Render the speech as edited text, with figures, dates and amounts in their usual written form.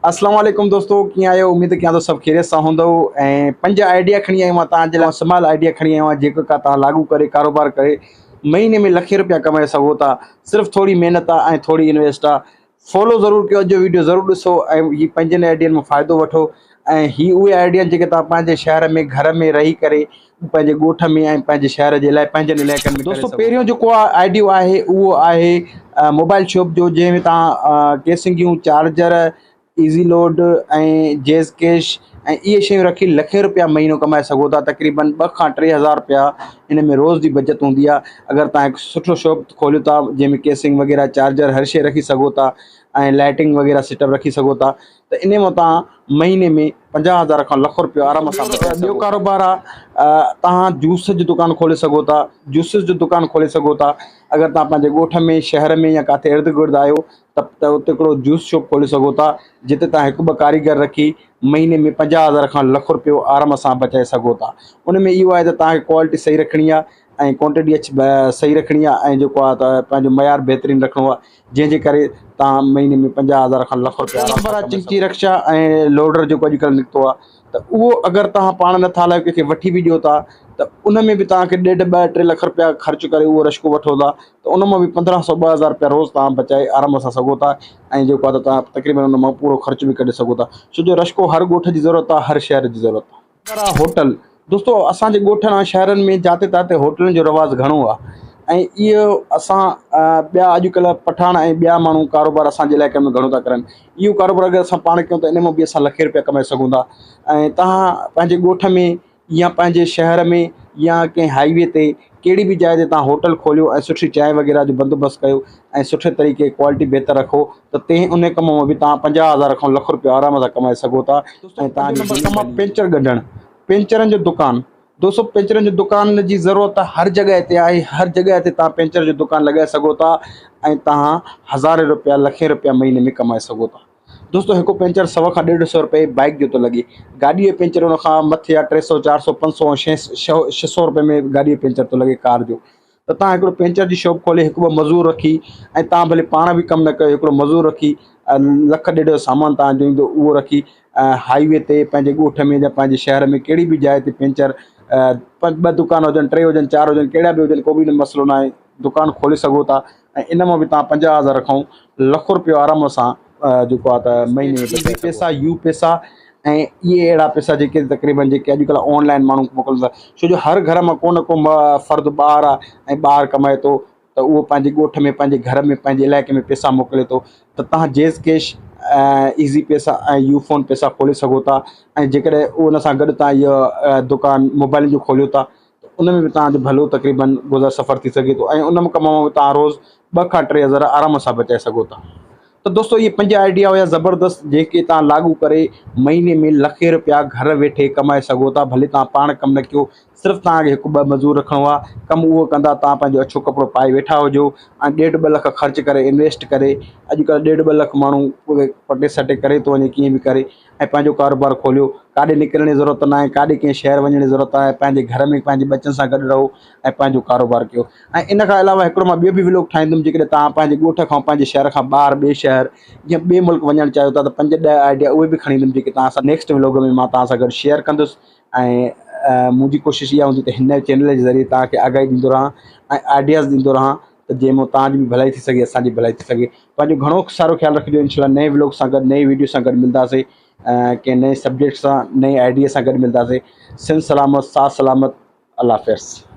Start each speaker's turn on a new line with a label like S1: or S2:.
S1: अस्सलाम वालेकुम दोस्तों, कीअं आहियो? उम्मीद कयां थो सभु खैरियत सां हूंदो। ऐं 5 आइडिया खणी आहियो मां तव्हांजे लाइ, स्माल आइडिया खणी आहियो आहियां जेको का तव्हां लागू करे कारोबार करे महीने में लखे रुपया कमाए सघो था। सिर्फ़ु थोड़ी महिनत आहे ऐं थोड़ी इन्वेस्ट आहे। फॉलो ज़रूरु कयो, अॼु जो वीडियो ज़रूरु ॾिसो ऐं ही 5 आइडियनि मां फ़ाइदो वठो। ऐं ही उहे आइडिया जेके तव्हां पंहिंजे शहर में घर में रही करे पंहिंजे ॻोठ में ऐं पंहिंजे शहर जे लाइ पंहिंजनि इलाइक़नि में दोस्तों पहिरियों जेको आइडियो आहे उहो आहे मोबाइल शॉप जो, जंहिंमें तव्हां केसिंगियूं, चार्जर, ईज़ी लोड ऐं जेज़ कैश ऐं इहे शयूं रखी लखे रुपया महीनो कमाए सघो था। तक़रीबन 2 खां 3 हज़ार रुपया इन में रोज़ जी बचत हूंदी आहे। अगरि तव्हां हिकु सुठो शॉप खोलियो था जंहिंमें केसिंग वग़ैरह, चार्जर, हर शइ रखी सघो था ऐं लाइटिंग वग़ैरह सेटअप रखी सघो था, त इन में तव्हां महीने में 50,000 खां लखो रुपयो आराम सां ॿियो कारोबार आहे। तव्हां जूस जी दुकानु खोले सघो था, जूसिस जो दुकानु खोले सघो था। अगरि तव्हां पंहिंजे ॻोठ में, शहर में या किथे इर्द गिर्द आहियो त उते हिकिड़ो जूस शॉप खोले सघो था, जिते तव्हां हिकु ॿ कारीगर रखी महीने में 50,000 खां लखो रुपयो आराम सां बचाए सघो था। उन में इहो आहे त तव्हांखे क्वालिटी सही रखणी आहे ऐं क्वांटिटी सही रखणी आहे ऐं जेको आहे त पंहिंजो मयार बहितरीनु रखिणो आहे, जंहिंजे करे तव्हां महीने में 50,000 खां लखो रुपया नंबर आहे। चिंची रक्षा ऐं लोडर जेको अॼुकल्ह निकितो आहे, त उहो अगरि तव्हां पाण नथा हलायो, कंहिंखे वठी बि ॾियो था, त उन में बि तव्हांखे 1.5-2-3 लख रुपया ख़र्च करे उहो रश्को वठो था, त उन मां बि 1500-2000 रुपया रोज़ तव्हां बचाए आराम सां सघो था। ऐं जेको आहे त तव्हां तक़रीबन उन मां पूरो ख़र्च बि कढी सघो था, छो जो रश्को हर ॻोठ जी ज़रूरत आहे, हर शहर जी ज़रूरत आहे। होटल दोस्तों, असांजे ॻोठनि ऐं शहरनि में जाते ताते होटलुनि जो रवाज़ु घणो आहे ऐं इहो असां ॿिया अॼुकल्ह पठान ऐं ॿिया माण्हू कारोबार असांजे इलाइक़े में घणो था करनि। इहो कारोबार अगरि असां पाण कयूं त इन मां बि असां लखे रुपया कमाए सघूं था। ऐं तव्हां पंहिंजे ॻोठ में या पंहिंजे शहर में या कंहिं हाईवे ते कहिड़ी बि जाइ ते तव्हां होटल खोलियो ऐं सुठी चांहि वग़ैरह जो बंदोबस्तु कयो ऐं सुठे तरीक़े क्वालिटी बहितर रखो, त उन कम मां बि तव्हां 50,000 खां लखो रुपया आराम सां कमाए सघो था। ऐं तव्हांजो कमु आहे पेंचर गॾणु, पेंचरनि जो दुकानु। दोस्तों, पेंचरनि जो दुकान जी ज़रूरत हर जॻह ते आहे, हर जॻह ते तव्हां पेंचर जो दुकानु लॻाए सघो था ऐं तव्हां हज़ारे रुपया, लखे रुपया महीने में कमाए सघो था। दोस्तों, हिकु पेंचर 100 खां 150 रुपए बाइक जो थो लॻे, गाॾीअ जो पेंचर उन खां मथे आहे 300, 400, 500 ऐं 600 रुपए में गाॾीअ जो पेंचर थो लॻे, कार जो। त तव्हां हिकिड़ो पेंचर जी शॉप खोले 1-2 मज़ूर रखी ऐं तव्हां भले पाण बि कमु न कयो, हिकिड़ो मज़ूर रखी 1-1.5 लख जो सामान तव्हांजो ईंदो उहो रखी हाईवे ते, पंहिंजे ॻोठ में या पंहिंजे शहर में कहिड़ी बि जाइ ते पेंचर 2 दुकान हुजनि, 3 हुजनि, 4 हुजनि, कहिड़ा बि हुजनि, को बि मसइलो न आहे, दुकानु खोले सघो था। ऐं इन मां बि तव्हां 50,000 खां लखो रुपयो आराम सां जेको आहे त महीने में पैसा, यू पैसा ऐं इहे अहिड़ा पैसा जेके तक़रीबन जेके अॼुकल्ह ऑनलाइन माण्हू मोकिलनि था, छो जो हर घर मां को न को फ़र्दु ॿाहिरि आहे ऐं ॿाहिरि कमाए थो, त उहो पंहिंजे ॻोठ में, पंहिंजे घर में, पंहिंजे इलाइक़े में पैसा मोकिले थो, त तव्हां जेज़ कैश, ईज़ी पैसा ऐं यू फ़ोन पैसा खोले सघो था। ऐं जेकॾहिं उन सां गॾु तव्हां इहो दुकानु मोबाइल जो खोलियो था, त उन में बि तव्हांजो भलो तक़रीबन गुज़र सफ़र थी सघे थो ऐं उन कम मां बि तव्हां रोज़ 2 खां 3 हज़ार आराम सां बचाए सघो था। त दोस्तों, इहे 5 आइडिया हुया ज़बरदस्त, जेके तव्हां लागू करे महीने में लखे रुपया घर वेठे कमाए सघो था। भले तव्हां पाण कमु न कयो, सिर्फ़ु तव्हांखे 1-2 मज़ूर रखिणो आहे, कमु उहो कंदा, तव्हां पंहिंजो अछो कपिड़ो पाए वेठा हुजो ऐं 1.5-2 लख ख़र्च करे इन्वेस्ट करे, अॼुकल्ह 1.5-2 लख माण्हू उहे पटे सटे करे थो वञे कीअं बि करे ऐं पंहिंजो कारोबार खोलियो। काॾे निकिरण जी ज़रूरत न आहे, काॾे कंहिं शहर वञण जी ज़रूरत आहे, पंहिंजे घर में पंहिंजे बचनि सां गॾु रहो ऐं पंहिंजो कारोबार कयो। ऐं इन खां अलावा हिकिड़ो मां ॿियो बि व्लॉग ठाहींदुमि, जेकॾहिं तव्हां पंहिंजे ॻोठ खां, पंहिंजे शहर खां ॿाहिरि ॿिए शहर या ॿिए मुल्क वञणु चाहियो था, त 5-10 आइडिया उहे बि खणी ईंदुमि, जेके तव्हां सां नेक्स्ट व्लॉग में मां तव्हां सां गॾु शेयर कंदुसि। ऐं मुंहिंजी कोशिशि इहा हूंदी त हिन चैनल जे ज़रिए तव्हांखे आगाही ॾींदो रहां ऐं आइडियाज़ ॾींदो रहां, त जंहिंमें तव्हांजी बि भलाई थी सघे, असांजी भलाई थी सघे। पंहिंजो घणो सारो ख़्यालु रखिजो। इंशाल्लाह नए व्लॉग सां गॾु, नई वीडियो सां गॾु मिलंदासीं, कंहिं नए सब्जेक्ट सां, नए आइडिया सां गॾु मिलंदासीं। सिंध सलामत, साथ सलामत, अल्लाह हाफ़िज़।